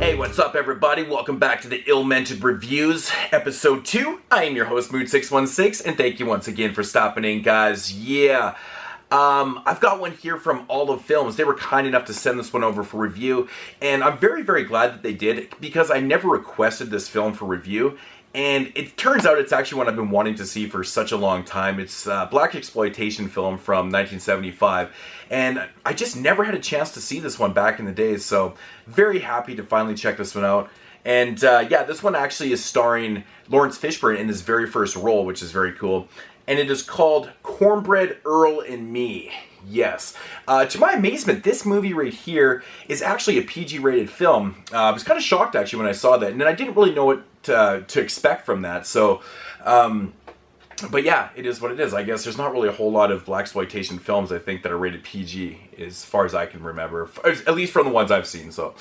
Hey, what's up everybody? Welcome back to the ILLMented Reviews, Episode 2. I am your host, Mood616, and thank you once again for stopping in, guys. Yeah, I've got one here from All of Films. They were kind enough to send this one over for review, and I'm very, very glad that they did, because I never requested this film for review, and it turns out it's actually one I've been wanting to see for such a long time. It's a black exploitation film from 1975, and I just never had a chance to see this one back in the day, so very happy to finally check this one out. And yeah, this one actually is starring Lawrence Fishburne in his very first role, which is very cool. And it is called Cornbread, Earl, and Me. Yes. To my amazement, this movie right here is actually a PG-rated film. I was kind of shocked, actually, when I saw that. And then I didn't really know what to expect from that. So, but yeah, it is what it is. I guess there's not really a whole lot of blaxploitation films, I think, that are rated PG, as far as I can remember. At least from the ones I've seen, so.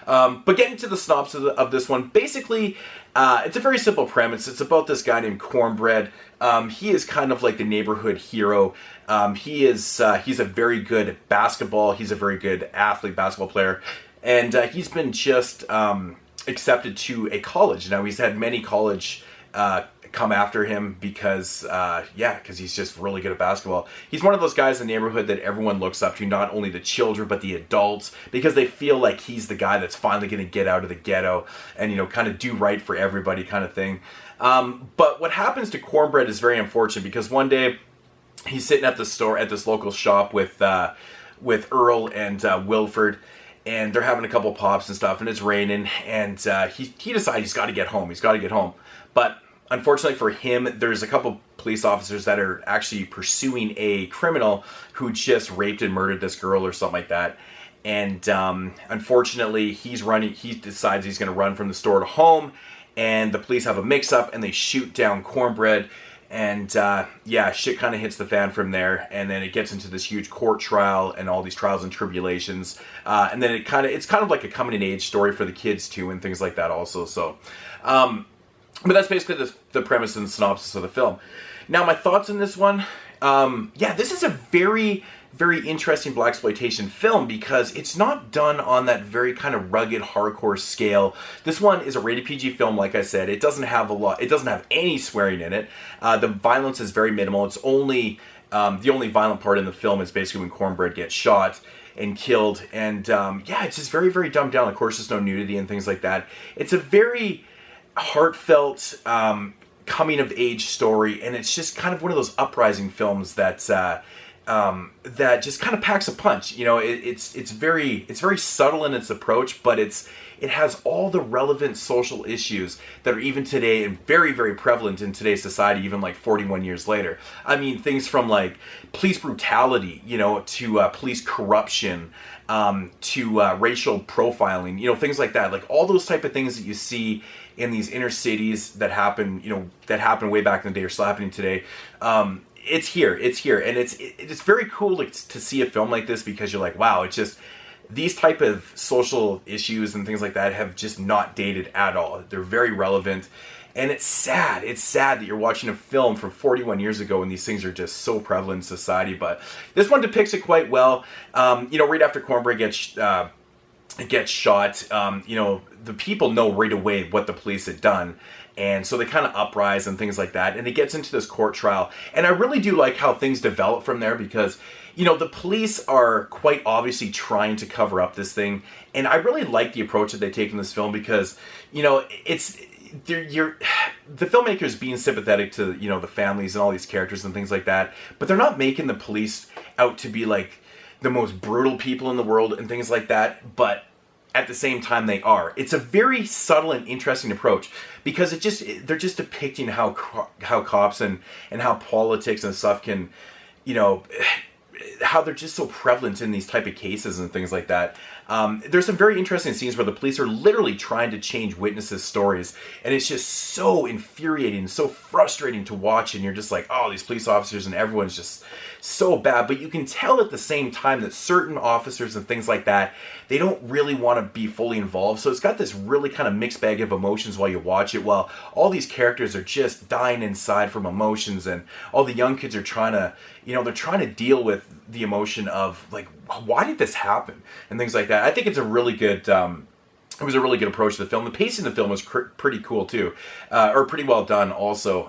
But getting to the synopsis of this one, basically, it's a very simple premise. It's about this guy named Cornbread. He is kind of like the neighborhood hero. He's a very good basketball. He's a very good athlete, basketball player. And he's been just accepted to a college. Now, he's had many college come after him because, because he's just really good at basketball. He's one of those guys in the neighborhood that everyone looks up to, not only the children, but the adults, because they feel like he's the guy that's finally going to get out of the ghetto and, you know, kind of do right for everybody kind of thing. But what happens to Cornbread is very unfortunate, because one day he's sitting at the store, at this local shop with Earl and Wilford, and they're having a couple pops and stuff, and it's raining, and he decides he's got to get home. He's got to get home. But unfortunately for him, there's a couple police officers that are actually pursuing a criminal who just raped and murdered this girl or something like that. And unfortunately, he decides he's going to run from the store to home, and the police have a mix-up, and they shoot down Cornbread. And yeah, shit kind of hits the fan from there, and then it gets into this huge court trial and all these trials and tribulations. And then it's kind of like a coming-of-age story for the kids too, and things like that also. So, but that's basically the premise and the synopsis of the film. Now, my thoughts on this one. Yeah, this is a very, very interesting blaxploitation film, because it's not done on that very kind of rugged, hardcore scale. This one is a rated PG film, like I said. It doesn't have any swearing in it. The violence is very minimal. It's only the only violent part in the film is basically when Cornbread gets shot and killed. And yeah, it's just very, very dumbed down. Of course, there's no nudity and things like that. It's a very heartfelt coming of age story, and it's just kind of one of those uprising films that that just kind of packs a punch. You know, it's very subtle in its approach, but it has all the relevant social issues that are even today and very, very prevalent in today's society, even like 41 years later. I mean, things from like police brutality, you know, to police corruption, to racial profiling, you know, things like that. Like all those type of things that you see in these inner cities that happen, you know, that happened way back in the day or still happening today. It's here, and it's very cool to see a film like this, because you're like, wow, it's just, these type of social issues and things like that have just not dated at all. They're very relevant, and it's sad. It's sad that you're watching a film from 41 years ago and these things are just so prevalent in society. But this one depicts it quite well. You know, right after Cornbread gets shot, you know, the people know right away what the police had done. And so they kind of uprise and things like that. And it gets into this court trial. And I really do like how things develop from there, because, you know, the police are quite obviously trying to cover up this thing. And I really like the approach that they take in this film, because, you know, the filmmakers being sympathetic to, you know, the families and all these characters and things like that. But they're not making the police out to be like the most brutal people in the world and things like that. But at the same time, they are. It's a very subtle and interesting approach, because they're just depicting how cops and how politics and stuff can, you know, how they're just so prevalent in these type of cases and things like that. There's some very interesting scenes where the police are literally trying to change witnesses' stories, and it's just so infuriating, so frustrating to watch, and you're just like, oh, these police officers and everyone's just so bad. But you can tell at the same time that certain officers and things like that, they don't really want to be fully involved. So it's got this really kind of mixed bag of emotions while you watch it, while all these characters are just dying inside from emotions, and all the young kids are trying to, you know, they're trying to deal with the emotion of like, why did this happen and things like that. I think it's a really good it was a really good approach to the film. The pacing of the film was pretty cool too, or pretty well done also.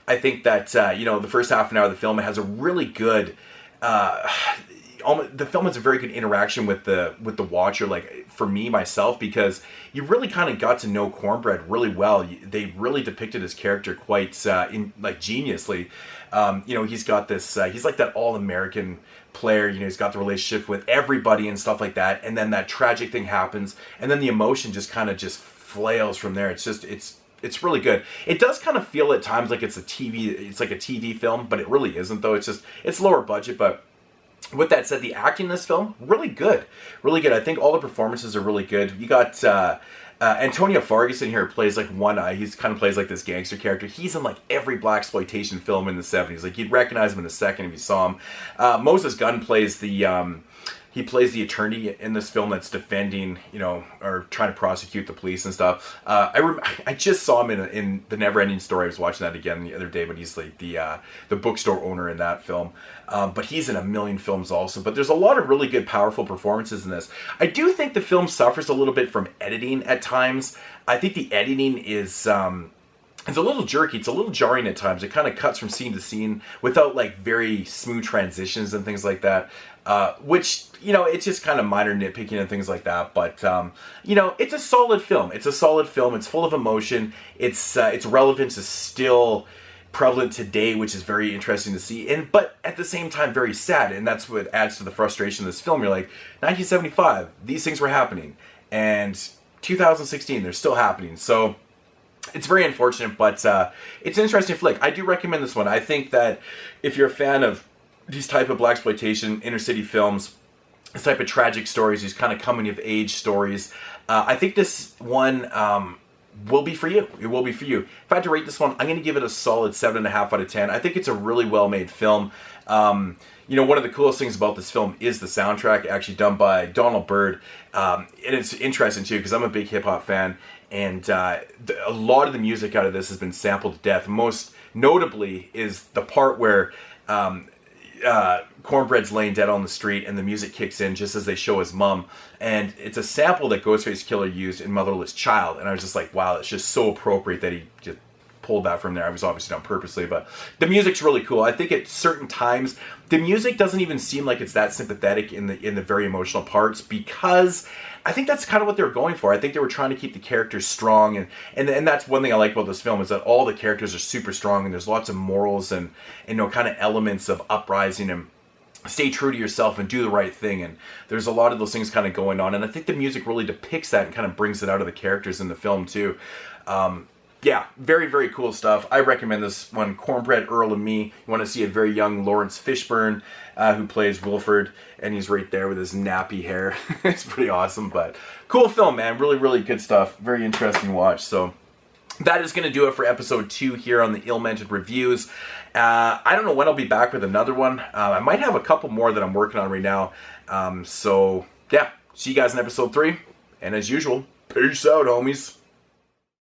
I think that, you know, the first half an hour of the film, it has a really good, the film has a very good interaction with the watcher, like for me, myself, because you really kind of got to know Cornbread really well. They really depicted his character quite, geniusly. You know, he's got this, he's like that all-American player, you know, he's got the relationship with everybody and stuff like that, and then that tragic thing happens, and then the emotion just kind of just flails from there. It's just, it's really good. It does kind of feel at times like it's like a TV film, but it really isn't though. It's lower budget, but with that said, the acting in this film, really good. Really good. I think all the performances are really good. You got Antonio Fargas in here, who plays like One Eye. He's kind of plays like this gangster character. He's in like every blaxploitation film in the 70s. Like you'd recognize him in a second if you saw him. Moses Gunn plays he plays the attorney in this film that's defending, you know, or trying to prosecute the police and stuff. I just saw him in The Neverending Story. I was watching that again the other day, but he's like the bookstore owner in that film. But he's in a million films also. But there's a lot of really good, powerful performances in this. I do think the film suffers a little bit from editing at times. I think the editing is... it's a little jerky. It's a little jarring at times. It kind of cuts from scene to scene without like very smooth transitions and things like that. Which, you know, it's just kind of minor nitpicking and things like that. But, you know, it's a solid film. It's a solid film. It's full of emotion. Its relevance is still prevalent today, which is very interesting to see. But at the same time, very sad. And that's what adds to the frustration of this film. You're like, 1975, these things were happening. And 2016, they're still happening. So... it's very unfortunate, but it's an interesting flick. I do recommend this one. I think that if you're a fan of these type of blaxploitation inner city films, this type of tragic stories, these kind of coming of age stories, I think this one will be for you. It will be for you. If I had to rate this one, I'm going to give it a solid 7.5 out of 10. I think it's a really well-made film. You know, one of the coolest things about this film is the soundtrack, actually done by Donald Byrd. And it's interesting, too, because I'm a big hip-hop fan. And a lot of the music out of this has been sampled to death. Most notably is the part where Cornbread's laying dead on the street and the music kicks in just as they show his mom. And it's a sample that Ghostface Killer used in Motherless Child. And I was just like, wow, it's just so appropriate that he just pulled that from there. I was obviously done purposely, but the music's really cool. I think at certain times, the music doesn't even seem like it's that sympathetic in the very emotional parts, because I think that's kind of what they were going for. I think they were trying to keep the characters strong, and that's one thing I like about this film, is that all the characters are super strong, and there's lots of morals and you know, kind of elements of uprising and stay true to yourself and do the right thing. And there's a lot of those things kind of going on, and I think the music really depicts that and kind of brings it out of the characters in the film too. Yeah, very, very cool stuff. I recommend this one, Cornbread, Earl, and Me. You want to see a very young Lawrence Fishburne, who plays Wilford, and he's right there with his nappy hair. It's pretty awesome, but cool film, man. Really, really good stuff. Very interesting watch. So that is going to do it for episode 2 here on the ILLMented Reviews. I don't know when I'll be back with another one. I might have a couple more that I'm working on right now. So, yeah, see you guys in episode 3. And as usual, peace out, homies.